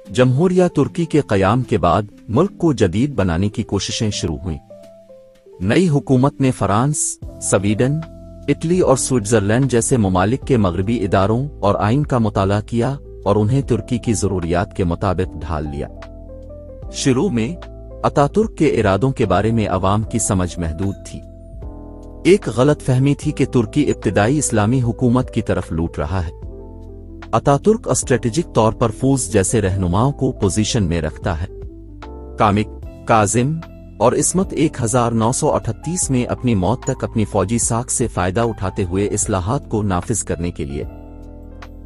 जमहूरिया तुर्की के क़याम के बाद मुल्क को जदीद बनाने की कोशिशें शुरू हुईं। नई हुकूमत ने फ्रांस, स्वीडन, इटली और स्विट्ज़रलैंड जैसे ममालिक के मगरबी इदारों और आइन का मुताला किया और उन्हें तुर्की की ज़रूरियात के मुताबिक ढाल लिया। शुरू में अतातुर्क के इरादों के बारे में अवाम की समझ महदूद थी। एक गलत फहमी थी कि तुर्की इब्तिदाई इस्लामी हुकूमत की तरफ लूट रहा है। अतातुर्क स्ट्रेटेजिक तौर पर फूज जैसे रहनुमाओं को पोजीशन में रखता है। कामिक, काजिम और इस्मत 1938 में अपनी मौत तक अपनी फौजी साख से फायदा उठाते हुए इस्लाहात को नाफिज करने के लिए।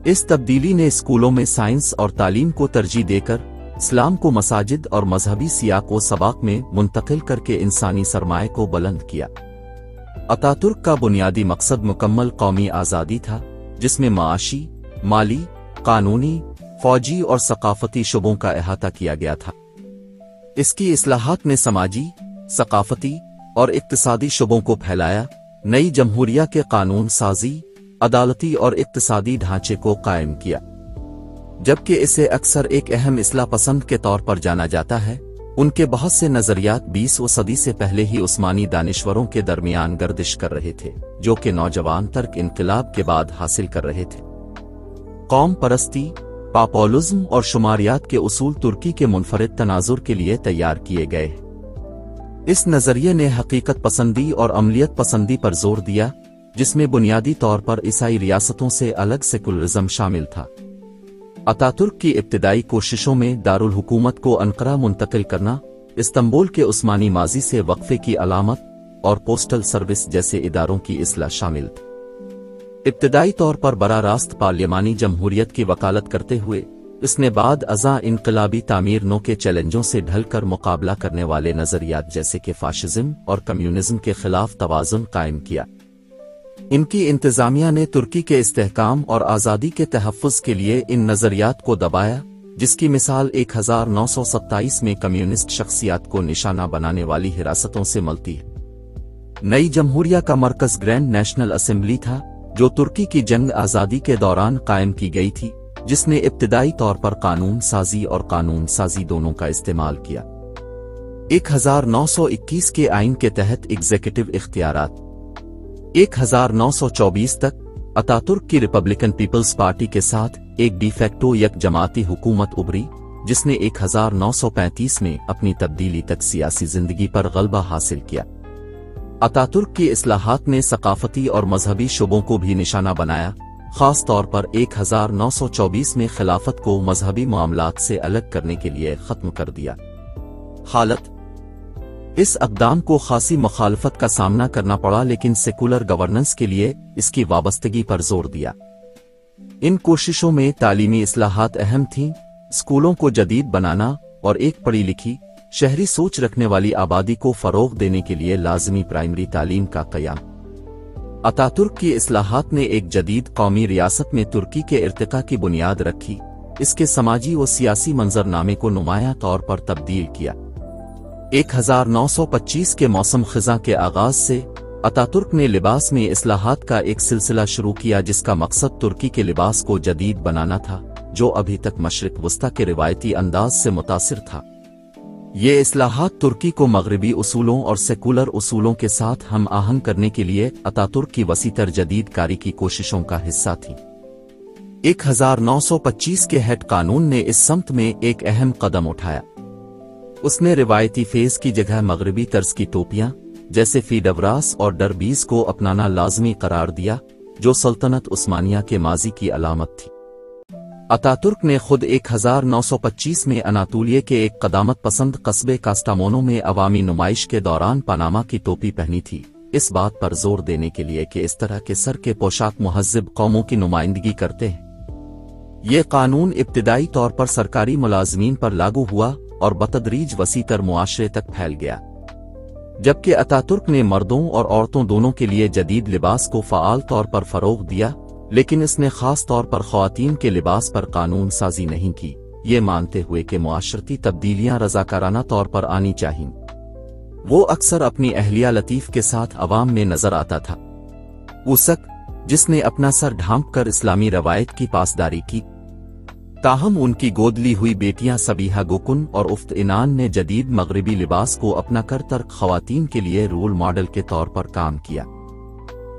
इस तब्दीली ने स्कूलों में साइंस और तालीम को तरजीह देकर इस्लाम को मसाजिद और मजहबी सियाक व सबाक में मुंतकिल करके इंसानी सरमाए को बुलंद किया। अतातुर्क का बुनियादी मकसद मुकम्मल कौमी आज़ादी था, जिसमें माशी, माली, कानूनी, फौजी और सकाफती शुबों का अहाता किया गया था। इसकी इस्लाहात ने समाजी, सकाफती और इक्तिसादी शुबों को फैलाया, नई जमहूरिया के कानून साजी, अदालती और इक्तिसादी ढांचे को कायम किया। जबकि इसे अक्सर एक अहम इस्लाह पसंद के तौर पर जाना जाता है, उनके बहुत से नजरियात 20वीं सदी से पहले ही उस्मानी दानिश्वरों के दरमियान गर्दिश कर रहे थे, जो कि नौजवान तर्क इनकलाब के बाद हासिल कर रहे थे। कौम परस्ती, पॉपुलिज्म और शुमारियात के उसूल तुर्की के मुनफरिद तनाजुर के लिए तैयार किए गए। इस नजरिए ने हकीकत पसंदी और अमलियत पसंदी पर जोर दिया, जिसमें बुनियादी तौर पर ईसाई रियासतों से अलग सेकुलरिज्म शामिल था। अतातुर्क की इब्तिदाई कोशिशों में दारुल हुकूमत को अंकारा मुंतकिल करना, इस्तांबुल के उस्मानी माजी से वक्फे की अलामत और पोस्टल सर्विस जैसे इदारों की इस्लाह शामिल थी। इब्तिदाई तौर पर बराह रास्त पार्लियामानी जमहूरियत की वकालत करते हुए इसने बाद अज़ा इनकलाबी तामीर नो के चैलेंजों से ढलकर मुकाबला करने वाले नजरियात जैसे कि फाशिज्म और कम्युनिज्म के खिलाफ तवाज़ुन कायम किया। इनकी इंतजामिया ने तुर्की के इस्तेहकाम और आज़ादी के तहफ़्फ़ुज़ के लिए इन नजरियात को दबाया, जिसकी मिसाल 1927 में कम्युनिस्ट शख्सियात को निशाना बनाने वाली हिरासतों से मिलती है। नई जमहूरिया का मरकज़ ग्रैंड नेशनल असेंबली था, जो तुर्की की जंग आज़ादी के दौरान कायम की गई थी, जिसने इब्तिदाई तौर पर कानून साजी और कानून साजी दोनों का इस्तेमाल किया। 1921 के आइन के तहत एग्जीक्यूटिव इख्तियारात 1924 तक अतातुर्क की रिपब्लिकन पीपल्स पार्टी के साथ एक डिफेक्टो यक जमाती हुकूमत उभरी, जिसने 1935 में अपनी तब्दीली तक सियासी जिंदगी पर गलबा हासिल किया। अतातुर्क की इस्लाहात ने सकाफती और मजहबी शुबों को भी निशाना बनाया, खास तौर पर 1924 में खिलाफत को मजहबी मामलात से अलग करने के लिए खत्म कर दिया। हालत इस अक़दाम को खासी मुखालफत का सामना करना पड़ा, लेकिन सेकुलर गवर्नेंस के लिए इसकी वाबस्तगी पर जोर दिया। इन कोशिशों में तालीमी इस्लाहात अहम थीं, स्कूलों को जदीद बनाना और एक पढ़ी लिखी शहरी सोच रखने वाली आबादी को फरोग देने के लिए लाजमी प्राइमरी तालीम का क़याम। अतातुर्क की इस्लाहात ने एक जदीद कौमी रियासत में तुर्की के इर्तिका की बुनियाद रखी, इसके समाजी व सियासी मंजरनामे को नुमायां तौर पर तब्दील किया। 1925 के मौसम ख़िज़ां के आगाज से अतातुर्क ने लिबास में इस्लाहात का एक सिलसिला शुरू किया, जिसका मकसद तुर्की के लिबास को जदीद बनाना था, जो अभी तक मशरिक़ वस्ता के रिवायती अंदाज से मुतासिर था। ये इस्लाहात तुर्की को मगरबी उसूलों और सेकुलर उसूलों के साथ हम आहंग करने के लिए अतातुर्क की वसीतर जदीद कारी की कोशिशों का हिस्सा थी। 1925 के हेड कानून ने इस सम्त में एक अहम कदम उठाया। उसने रिवायती फेज की जगह मगरबी तर्ज की टोपियां जैसे फीडवरास और डरबीज को अपनाना लाजमी करार दिया, जो सल्तनत उस्मानिया के माजी की अलामत थी। अतातुर्क ने खुद 1925 में अनातोलिया के एक कदामत पसंद कस्बे कास्टामोनो में अवामी नुमाइश के दौरान पनामा की टोपी पहनी थी, इस बात पर जोर देने के लिए कि इस तरह के सर के पोशाक मुहज्जिब कौमों की नुमाइंदगी करते हैं। ये कानून इब्तिदाई तौर पर सरकारी मुलाजमीन पर लागू हुआ और बतदरीज वसीतर मुआशरे तक फैल गया। जबकि अतातुर्क ने मर्दों और औरतों दोनों के लिए जदीद लिबास को फ़आल तौर पर फ़रोग़ दिया, लेकिन इसने खास तौर पर ख़वातीन के लिबास पर कानून साजी नहीं की, ये मानते हुए कि मुआशरती तब्दीलियां रज़ाकाराना तौर पर आनी चाहिए। वो अक्सर अपनी अहलिया लतीफ़ के साथ अवाम में नजर आता था। उसक, जिसने अपना सर ढांप कर इस्लामी रवायत की पासदारी की। ताहम उनकी गोद ली हुई बेटियां सबीहा गुकुन और उफ्त इनान ने जदीद मगरबी लिबास को अपना कर तर्क खवातीन के लिए रोल मॉडल के तौर पर काम किया।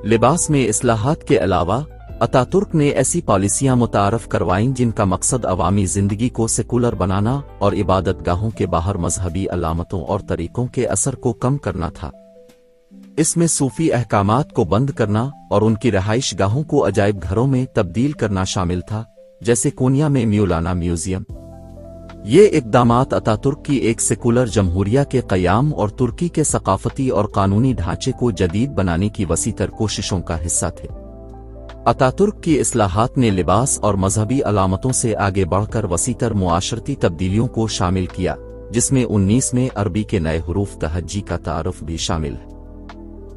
लिबास में इस्लाहात के अलावा अतातुर्क ने ऐसी पॉलिसियां मुतारफ करवाईं जिनका मकसद अवामी जिंदगी को सेकुलर बनाना और इबादतगाहों के बाहर मजहबी अलामतों और तरीकों के असर को कम करना था। इसमें सूफी अहकामात को बंद करना और उनकी रहाइश गाहों को अजायब घरों में तब्दील करना शामिल था, जैसे कोनिया में म्यूलाना म्यूजियम। ये इक़दामात अतातुर्क की एक सेकुलर जमहूरिया के क़याम और तुर्की के सकाफती और कानूनी ढांचे को जदीद बनाने की वसीतर कोशिशों का हिस्सा थे। अतातुर्क की इस्लाहात ने लिबास और मजहबी अलामतों से आगे बढ़कर वसीतर मुआशरती तब्दीलियों को शामिल किया, जिसमें 19वें अरबी के नए हुरूफ तहज्जी का तारुफ भी शामिल है।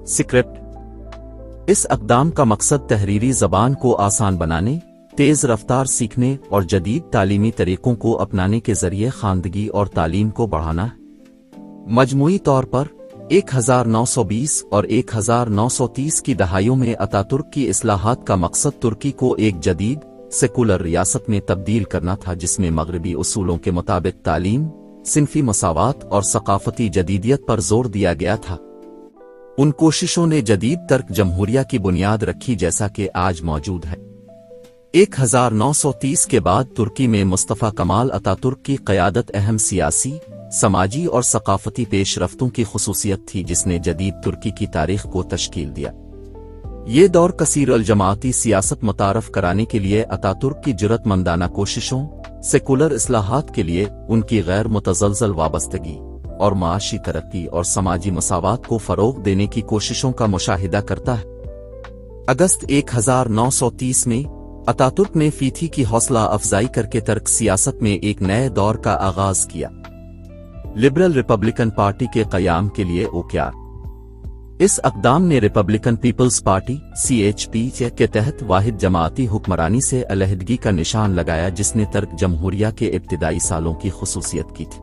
स्क्रिप्ट। इस अक़दाम का मकसद तहरीरी ज़बान को आसान बनाने, तेज़ रफ्तार सीखने और जदीद तालीमी तरीकों को अपनाने के ज़रिए ख़वानदगी और तालीम को बढ़ाना है। मजमूई तौर पर 1920 और 1930 की दहाइयों में अतातुर्क की इस्लाहात का मकसद तुर्की को एक जदीद सेकुलर रियासत में तब्दील करना था, जिसमें मगरबी उसूलों के मुताबिक तालीम, सिनफी मसावात और सकाफती जदीदियत पर जोर दिया गया था। उन कोशिशों ने जदीद तर्क जमहूरिया की बुनियाद रखी, जैसा कि आज मौजूद है। 1930 के बाद तुर्की में मुस्तफ़ा कमाल अतातुर्क की क़यादत अहम सियासी, समाजी और सकाफती पेशरफ्तों की खुसूसियत थी, जिसने जदीद तुर्की की तारीख को तश्कील दिया। ये दौर कसीर अल जमाती सियासत मुतारफ कराने के लिए अतातुर्क की जुर्रतमंदाना कोशिशों, सेकुलर इस्लाहात के लिए उनकी गैर मुतज़लज़ल वाबस्तगी और माशी तरक्की और समाजी मसावात को फ़रोग़ देने की कोशिशों का मुशाहिदा करता है। अगस्त 1930 में अतातुर्क ने फीथी की हौसला अफजाई करके तर्क सियासत में एक नए दौर का आगाज किया। लिबरल रिपब्लिकन पार्टी के क़याम के लिए ओक्यार। इस अक़दाम ने रिपब्लिकन पीपल्स पार्टी (CHP) के तहत वाहिद जमाती हुक्मरानी से अलहदगी का निशान लगाया, जिसने तर्क जमहूरिया के इब्तिदाई सालों की खुसूसियत की थी।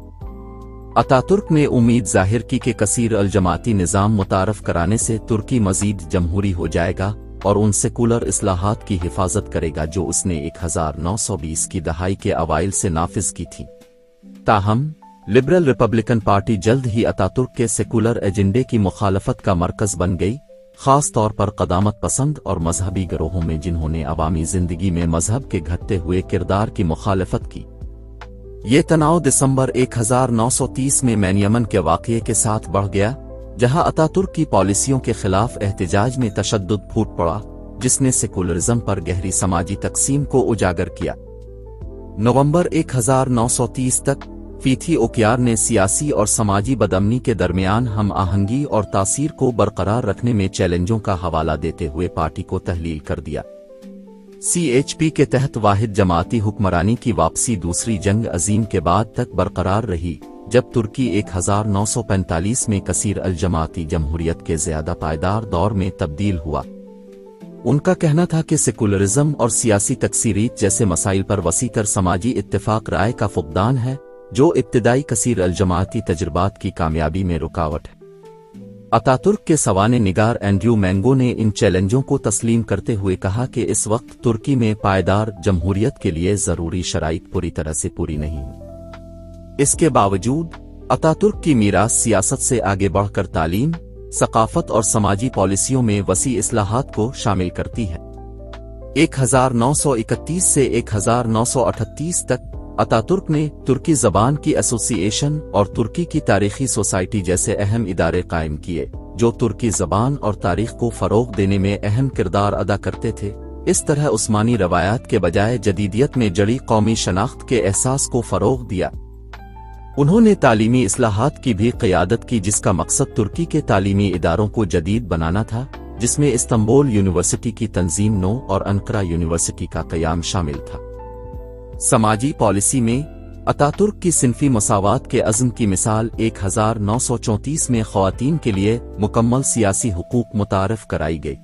अतातुर्क ने उम्मीद जाहिर की कि कसीर अल जमाती निज़ाम मुतारफ कराने से तुर्की मज़ीद जमहूरी हो जाएगा और उन सेकुलर इस्लाहात की हिफाजत करेगा जो उसने 1920 की दहाई के अवाइल से नाफिज की थी। ताहम लिबरल रिपब्लिकन पार्टी जल्द ही अतातुर्क के सेकुलर एजेंडे की मुखालफत का मरकज बन गई, खास तौर पर क़दामत पसंद और मजहबी गिरोहों में, जिन्होंने अवामी जिंदगी में मजहब के घटते हुए किरदार की मुखालफत की। ये तनाव दिसंबर 1930 में मैनयमन के वाक़ये के साथ बढ़ गया, जहां अतातुर्क की पॉलिसियों के खिलाफ एहतिजाज में तशद्दुद फूट पड़ा, जिसने सेकुलरिज्म पर गहरी समाजी तकसीम को उजागर किया। नवंबर 1930 तक फीथी ओक्यार ने सियासी और समाजी बदअमनी के दरमियान हम आहंगी और तासीर को बरकरार रखने में चैलेंजों का हवाला देते हुए पार्टी को तहलील कर दिया। CHP के तहत वाहिद जमाती हुक्मरानी की वापसी दूसरी जंग अजीम के बाद तक बरकरार रही, जब तुर्की 1945 में कसीर अल जमाती जमहूरियत के ज़्यादा पायदार दौर में तब्दील हुआ। उनका कहना था कि सेकुलरिज्म और सियासी तकसीरीत जैसे मसाइल पर वसीतर समाजी इत्तेफाक राय का फुक़दान है, जो इब्तिदाई कसीर अल जमाती तजुर्बात की कामयाबी में रुकावट है। अतातुर्क के सवाने निगार एंड्रयू मैंगो ने इन चैलेंजों को तस्लीम करते हुए कहा कि इस वक्त तुर्की में पायदार जमहूरियत के लिए ज़रूरी शराइत पूरी तरह से पूरी नहीं है। इसके बावजूद अतातुर्क की मीरास सियासत से आगे बढ़कर तालीम, सकाफत और समाजी पॉलिसियों में वसी इस्लाहात को शामिल करती है। 1931 से 1938 तक अतातुर्क ने तुर्की ज़बान की एसोसिएशन और तुर्की की तारीखी सोसाइटी जैसे अहम इदारे कायम किए, जो तुर्की ज़बान और तारीख को फ़रोग़ देने में अहम किरदार अदा करते थे। इस तरह उस्मानी रवायात के बजाय जदीदियत में जड़ी कौमी शनाख्त के एहसास को फ़रोग़ दिया। उन्होंने तालीमी इस्लाहात की भी क़यादत की, जिसका मकसद तुर्की के तालीमी इदारों को जदीद बनाना था, जिसमें इस्तांबुल यूनिवर्सिटी की तंजीम नो और अंकारा यूनिवर्सिटी का क़याम शामिल था। समाजी पॉलिसी में अतातुर्क की सिनफी मसावात के अज़्म की मिसाल 1934 में ख़वातीन के लिए मुकम्मल सियासी हुकूक मुतारफ़ कराई गई।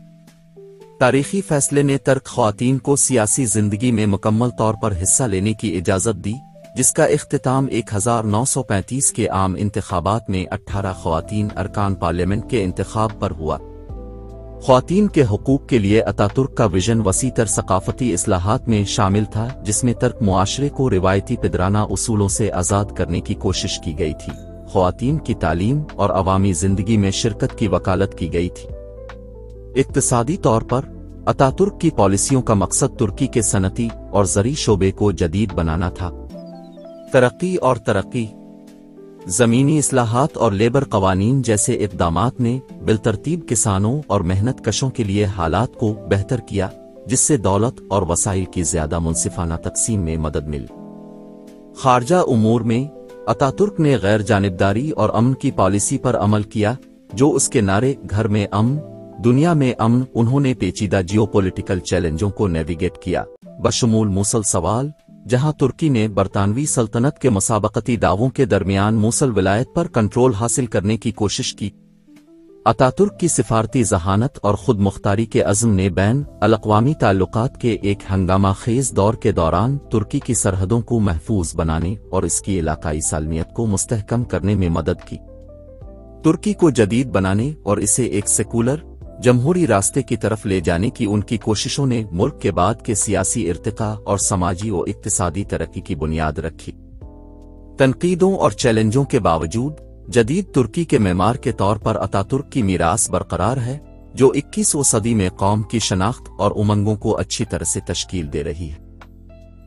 तारीखी फैसले ने तर्क ख़वातीन को सियासी ज़िंदगी में मुकम्मल तौर पर हिस्सा लेने की इजाज़त दी, जिसका इख्तिताम 1935 के आम इंतख़ाबात में 18 ख़वातीन अरकान पार्लियामेंट के इंतख़ाब पर हुआ। ख्वातीन के हुकूक के लिए अतातुर्क का विजन वसी तर सकाफती इस्लाहात में शामिल था, जिसमें तर्क मुआशरे को रिवायती पिदराना उसूलों से आज़ाद करने की कोशिश की गई थी। ख्वातीन की तालीम और अवामी जिंदगी में शिरकत की वकालत की गई थी। इक्तिसादी तौर पर अतातुर्क की पॉलिसियों का मकसद तुर्की के सनती और ज़री शोबे को जदीद बनाना था। तरक्की ज़मीनी इस्लाहात और लेबर कवानीन जैसे इक़दामात ने बिलतरतीब किसानों और मेहनत कशों के लिए हालात को बेहतर किया, जिससे दौलत और वसाइल की ज़्यादा मुनसिफाना तकसीम में मदद मिली। खारजा उमूर में अतातुर्क ने गैर जानिबदारी और अमन की पॉलिसी पर अमल किया, जो उसके नारे घर में अमन, दुनिया में अमन। उन्होंने पेचीदा जियोपॉलिटिकल चैलेंजों को नेविगेट किया, बशमूल मूसल सवाल, जहां तुर्की ने बरतानवी सल्तनत के मुसाबकती दावों के दरमियान मूसल विलायत पर कंट्रोल हासिल करने की कोशिश की। अतातुर्क की सिफारती जहानत और खुद मुख्तारी के अज़्म ने बैन अल-अक़वामी ताल्लुकात के एक हंगामा खेज दौर के दौरान तुर्की की सरहदों को महफूज बनाने और इसकी इलाकाई सालमियत को मुस्तहकम करने में मदद की। तुर्की को जदीद बनाने और इसे एक सेकुलर जमहूरी रास्ते की तरफ ले जाने की उनकी कोशिशों ने मुल्क के बाद के सियासी इर्तिका और समाजी और इक्तिसादी तरक्की की बुनियाद रखी। तनकीदों और चैलेंजों के बावजूद जदीद तुर्की के मेमार के तौर पर अतातुर्क की मीरास बरकरार है, जो 21वीं सदी में कौम की शनाख्त और उमंगों को अच्छी तरह से तश्कील दे रही है।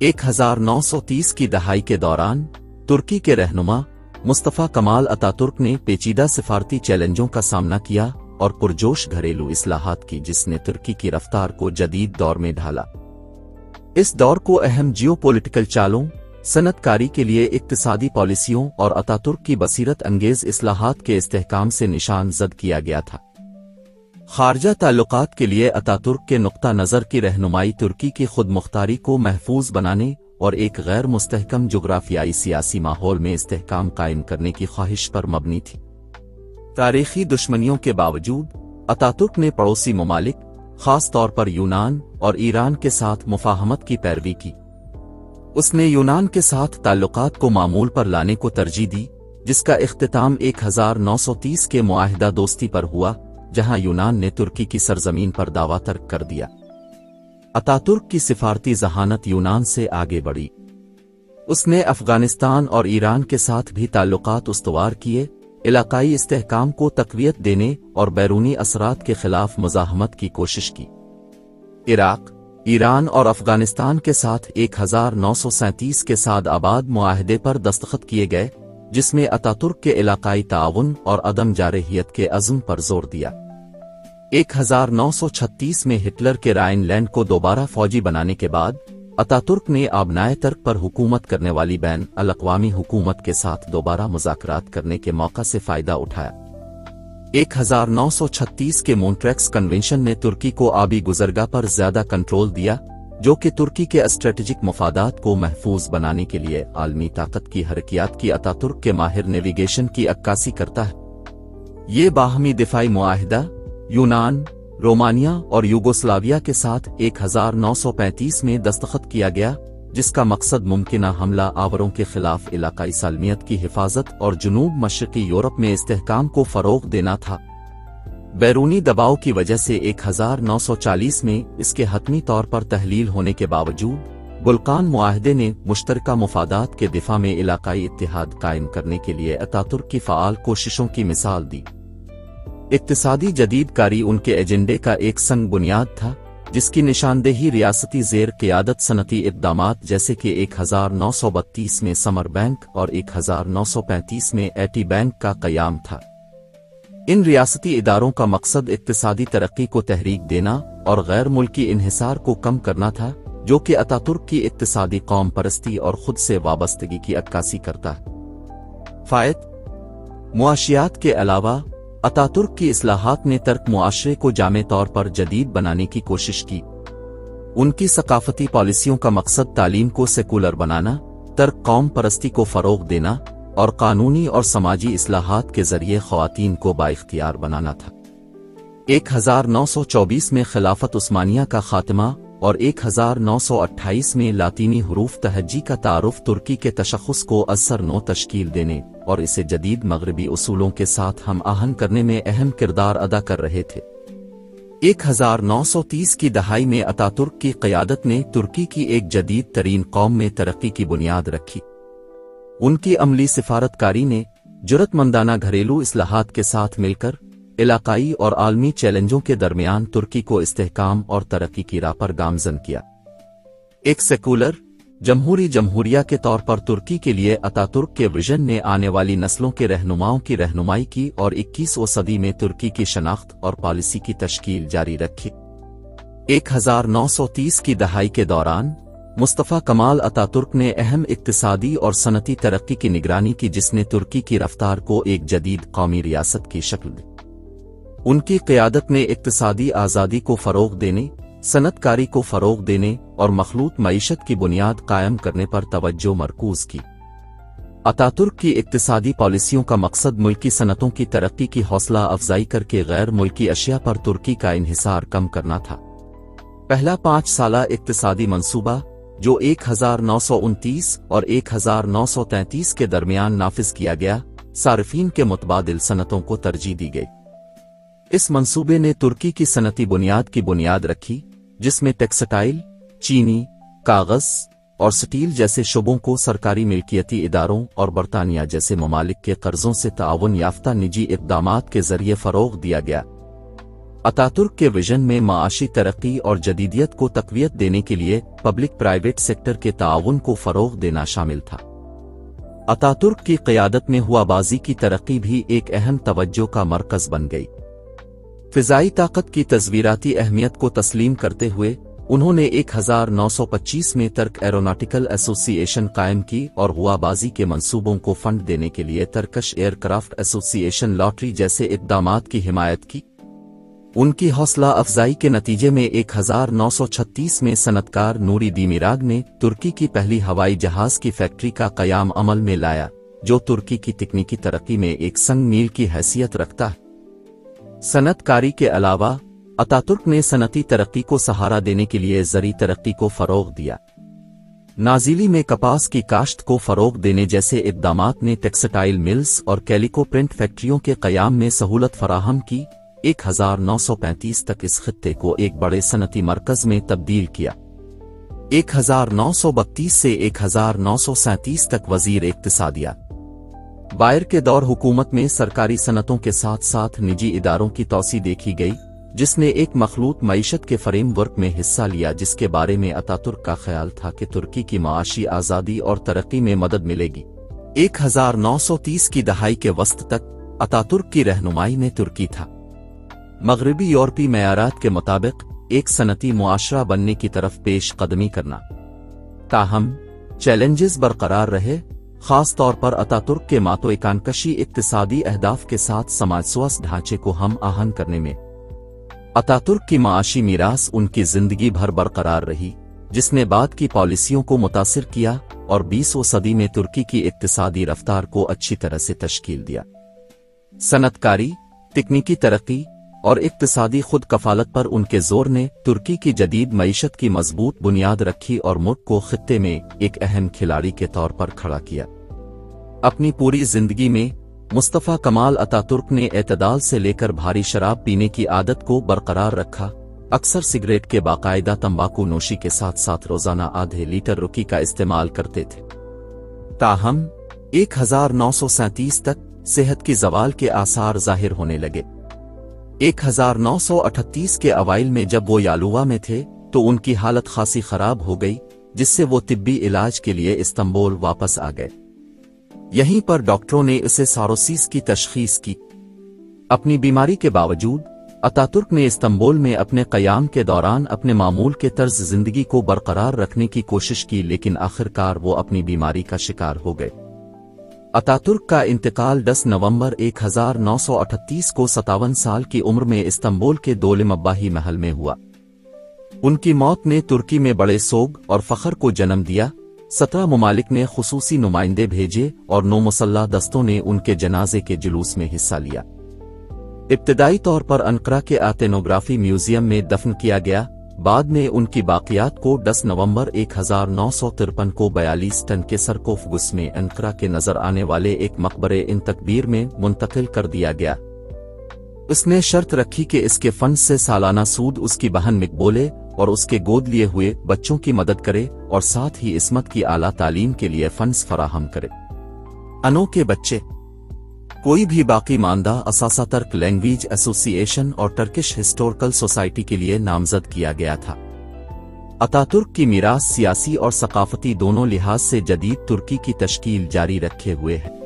1930 की दहाई के दौरान तुर्की के रहनुमा मुस्तफा कमाल अतातुर्क ने पेचीदा सिफारती चैलेंजों का सामना किया और पुरजोश घरेलू इस्लाहात की, जिसने तुर्की की रफ्तार को जदीद दौर में ढाला। इस दौर को अहम जियोपॉलिटिकल चालों, सनतकारी के लिए इक्तिसादी पॉलिसियों और अतातुर्क की बसीरत अंगेज इस्लाहात के इस्तेहकाम से निशान जद किया गया था। खारजा ताल्लुकात के लिए अतातुर्क के नुक्ता नज़र की रहनुमाई तुर्की की खुद मुख्तारी को महफूज बनाने और एक गैर मुस्तहकम जुग्राफियाई सियासी माहौल में इस्तेहकाम कायम करने की ख्वाहिश पर मबनी थी। तारीखी दुश्मनियों के बावजूद अतातुर्क ने पड़ोसी ममालिक, खास तौर पर यूनान और ईरान के साथ मुफाहमत की पैरवी की। उसने यूनान के साथ ताल्लुकात को मामूल पर लाने को तरजीह दी, जिसका इख्तिताम 1930 के मुआहिदा दोस्ती पर हुआ, जहां यूनान ने तुर्की की सरजमीन पर दावा तर्क कर दिया। अतातुर्क की सिफारती जहानत यूनान से आगे बढ़ी। उसने अफगानिस्तान और ईरान के साथ भी ताल्लुकात उस्तवार किए, इलाकाई इस्तेहकाम को तक़वियत देने और बैरूनी असरात के खिलाफ मुज़ाहमत की कोशिश की। इराक, ईरान और अफगानिस्तान के साथ 1937 के सादआबाद मुआहदे पर दस्तखत किए गए, जिसमें अतातुर्क के इलाकाई ताउन और अदम जारहियत के अज़्म पर जोर दिया। 1936 में हिटलर के राइनलैंड को दोबारा फौजी बनाने के बाद अतातुर्क ने आबनाए तर्क पर हुकूमत करने वाली बैन अल-अक़वामी हुकूमत के साथ दोबारा मुज़ाकरात करने के मौका से फ़ायदा उठाया। 1936 के मॉन्ट्रेक्स कन्वेंशन ने तुर्की को आबी गुज़रगाह पर ज़्यादा कंट्रोल दिया, जो कि तुर्की के स्ट्रेटेजिक मफादात को महफूज बनाने के लिए आलमी ताकत की हरकियात की अतातुर्क के माहिर नेविगेशन की अक्कासी करता है। ये बाहमी दिफाई मुआहिदा यूनान, रोमानिया और यूगोस्लाविया के साथ 1935 में दस्तखत किया गया, जिसका मकसद मुमकिना हमला आवरों के खिलाफ इलाकाई सालमियत की हिफाजत और जुनूब मशरकी यूरोप में इस्तेहकाम को फ़रोग़ देना था। बैरूनी दबाव की वजह से 1940 में इसके हतमी तौर पर तहलील होने के बावजूद बुल्कान मुआहदे ने मुश्तरका मुफादात के दिफा में इलाकाई इत्तिहाद कायम करने के लिए अतातुर्क की फ़आल कोशिशों की मिसाल दी। इक्तिसादी जदीदकारी उनके एजेंडे का एक संग बुनियाद था, जिसकी निशानदेही रियासती ज़ेर क़ियादत सनती इक़दामात जैसे कि 1932 में समर बैंक और 1935 में एटी बैंक का क़याम था। इन रियासती इदारों का मकसद इक्तिसादी तरक्की को तहरीक देना और गैर मुल्की इन्हिसार को कम करना था, जो कि अतातुर्क की इक्तिसादी कौम परस्ती और खुद से वाबस्तगी की अक्कासी करता है। फ़ायद मुआशियात के अलावा अतातुर्क की इस्लाहात ने तर्क मुआशरे को जामे तौर पर जदीद बनाने की कोशिश की। उनकी सकाफती पॉलिसियों का मकसद तालीम को सेकुलर बनाना, तर्क कौम परस्ती को फ़रोग़ देना और कानूनी और समाजी इस्लाहात के ज़रिए ख़वातीन को बाइख्तियार बनाना था। 1924 में खिलाफत उस्मानिया का खात्मा और 1928 में लातीनी हरूफ तहज्जी का तारुफ तुर्की के तशख़्ख़ुस को असर नो तश्कील देने और इसे जदीद मग़रिबी उसूलों के साथ हम आहंग करने में अहम किरदार अदा कर रहे थे। 1930 की दहाई में अतातुर्क की क़यादत ने तुर्की की एक जदीद तरीन कौम में तरक्की की बुनियाद रखी। उनकी अमली सिफारतकारी ने जुरतमंदाना घरेलू इस्लाहात के साथ मिलकर इलाकाई और आलमी चैलेंजों के दरमियान तुर्की को इस्तेहकाम और तरक्की की राह पर गामजन किया। एक सेकुलर जमहूरी जमहूरिया के तौर पर तुर्की के लिए अतातुर्क के विजन ने आने वाली नस्लों के रहनुमाओं की रहनुमाई की और 21वीं सदी में तुर्की की शनाख्त और पॉलिसी की तश्कील जारी रखी। 1930 की दहाई के दौरान मुस्तफ़ा कमाल अतातुर्क ने अहम इक्तिसादी और सनती तरक्की की निगरानी की, जिसने तुर्की की रफ्तार को एक जदीद कौमी रियासत की शक्ल दी। उनकी क़यादत ने इक्तिसादी आज़ादी को फ़रोग़ देने, सनतकारी को फ़रोग़ देने और मखलूत मईशत की बुनियाद कायम करने पर तवज्जो मरकूज़ की। अतातुर्क की इक्तिसादी पॉलिसियों का मकसद मुल्की सनतों की तरक्की की हौसला अफजाई करके गैर मुल्की अशिया पर तुर्की का इन्हिसार कम करना था। पहला 5 साला इक्तिसादी मंसूबा, जो 1929 और 1933 के दरमियान नाफिज किया गया, सारिफीन के मुतबादिल सनतों को तरजीह दी गई। इस मंसूबे ने तुर्की की सनती बुनियाद की बुनियाद रखी, जिसमें टेक्सटाइल, चीनी, कागज और स्टील जैसे शुबों को सरकारी मिल्कियती इदारों और बरतानिया जैसे ममालिक के कर्जों से ताउन याफ्ता निजी इक़दामात के जरिए फ़रोग़ दिया गया। अतातुर्क के विजन में माशी तरक्की और जदीदियत को तक़वियत देने के लिए पब्लिक प्राइवेट सेक्टर के ताउन को फ़रोग़ देना शामिल था। अतातुर्क की क़यादत में हुआबाजी की तरक्की भी एक अहम तवज्जो का मरकज़ बन गई। फ़िज़ाई ताकत की तज़वीराती अहमियत को तस्लीम करते हुए उन्होंने 1925 में टर्क एरोनॉटिकल एसोसिएशन कायम की और हुआबाजी के मंसूबों को फंड देने के लिए टर्किश एयरक्राफ्ट एसोसिएशन लॉटरी जैसे इक़दामात की हिमायत की। उनकी हौसला अफजाई के नतीजे में 1936 में सनतकार नूरी दीमिराग ने तुर्की की पहली हवाई जहाज की फैक्ट्री का क़याम अमल में लाया, जो तुर्की की तकनीकी तरक्की में एक संग मील की हैसियत रखता है। सनतकारी के अलावा अतातुर्क ने सनती तरक्की को सहारा देने के लिए ज़री तरक्की को फ़रोग़ दिया। नाज़िली में कपास की काश्त को फ़रोग़ देने जैसे इक़दामात ने टेक्सटाइल मिल्स और कैलिको प्रिंट फैक्ट्रियों के क़याम में सहूलत फराहम की। 1935 तक इस खित्ते को एक बड़े सनती मरकज़ में तब्दील किया। 1932 से 1937 तक वज़ीर इक़्तिसादियात बायर के दौर हुकूमत में सरकारी सनतों के साथ साथ निजी इदारों की तौसी देखी गई, जिसने एक मखलूत मईशत के फ्रेमवर्क में हिस्सा लिया, जिसके बारे में अतातुर्क का ख्याल था कि तुर्की की माशी आज़ादी और तरक्की में मदद मिलेगी। 1930 की दहाई के वस्त तक अतातुर्क की रहनुमाई में तुर्की था मगरबी यूरोपी मयारात के मुताबिक एक सनती मुआशरा बनने की तरफ पेश कदमी करना। ताहम चैलेंजेस बरकरार रहे, खास तौर पर अतातुर्क के मातोएकानकशी इक्तिसादी अहदाफ के साथ समाजस्वास ढांचे को हम आहंग करने में। अतातुर्क की माशी मीरास उनकी जिंदगी भर बरकरार रही, जिसने बाद की पॉलिसियों को मुतासिर किया और 20वीं सदी में तुर्की की इक्तिसादी रफ्तार को अच्छी तरह से तश्कील दिया। सनतकारी, तकनीकी तरक्की और इक्तिसादी खुद कफालत पर उनके जोर ने तुर्की की जदीद मईशत की मजबूत बुनियाद रखी और मुल्क को खित्ते में एक अहम खिलाड़ी के तौर पर खड़ा किया। अपनी पूरी जिंदगी में मुस्तफ़ा कमाल अतातुर्क ने एतदाल से लेकर भारी शराब पीने की आदत को बरकरार रखा। अक्सर सिगरेट के बाकायदा तंबाकू नोशी के साथ साथ रोजाना आधे लीटर रुकी का इस्तेमाल करते थे। ताहम 1937 तक सेहत की ज़वाल के आसार जाहिर होने लगे। 1938 के अवाइल में जब वो यालुवा में थे तो उनकी हालत खासी खराब हो गई, जिससे वो तिब्बी इलाज के लिए इस्तांबुल वापस आ गए। यहीं पर डॉक्टरों ने इसे सारोसिस की तशखीस की। अपनी बीमारी के बावजूद अतातुर्क ने इस्तांबुल में अपने क़याम के दौरान अपने मामूल के तर्ज जिंदगी को बरकरार रखने की कोशिश की, लेकिन आखिरकार वो अपनी बीमारी का शिकार हो गए। अतातुर्क का इंतकाल 10 नवंबर 1938 को 57 साल की उम्र में इस्तांबुल के दौलत-ए-मब्बाही महल में हुआ। उनकी मौत ने तुर्की में बड़े सोग और फख्र को जन्म दिया। 17 ममालिक ने खुसूसी नुमाइंदे भेजे और 9 मुसल्लह दस्तों ने उनके जनाजे के जुलूस में हिस्सा लिया। इब्तदाई तौर पर अंकारा के एथनोग्राफी म्यूजियम में दफन किया गया। बाद में उनकी बाकियात को 10 नवंबर 1953 को 42 टन के सरकोफगुस में अंकारा के नजर आने वाले एक मकबरे इन तकबीर में मुंतकिल कर दिया गया। اس نے شرط رکھی کہ اس کے فنڈ سے سالانہ سود اس کی بہن مقبولے اور اس کے گود لیے ہوئے بچوں کی مدد کرے اور ساتھ ہی عصمت کی اعلیٰ تعلیم کے لیے فنڈز فراہم کرے۔ انو کے بچے کوئی بھی باقی ماندہ اثاثہ ترک لینگویج ایسوسی ایشن اور ٹرکش ہسٹوریکل سوسائٹی کے لیے نامزد کیا گیا تھا۔ اتاترک کی میراث سیاسی اور ثقافتی دونوں لحاظ سے جدید ترکی کی تشکیل جاری رکھے ہوئے ہے۔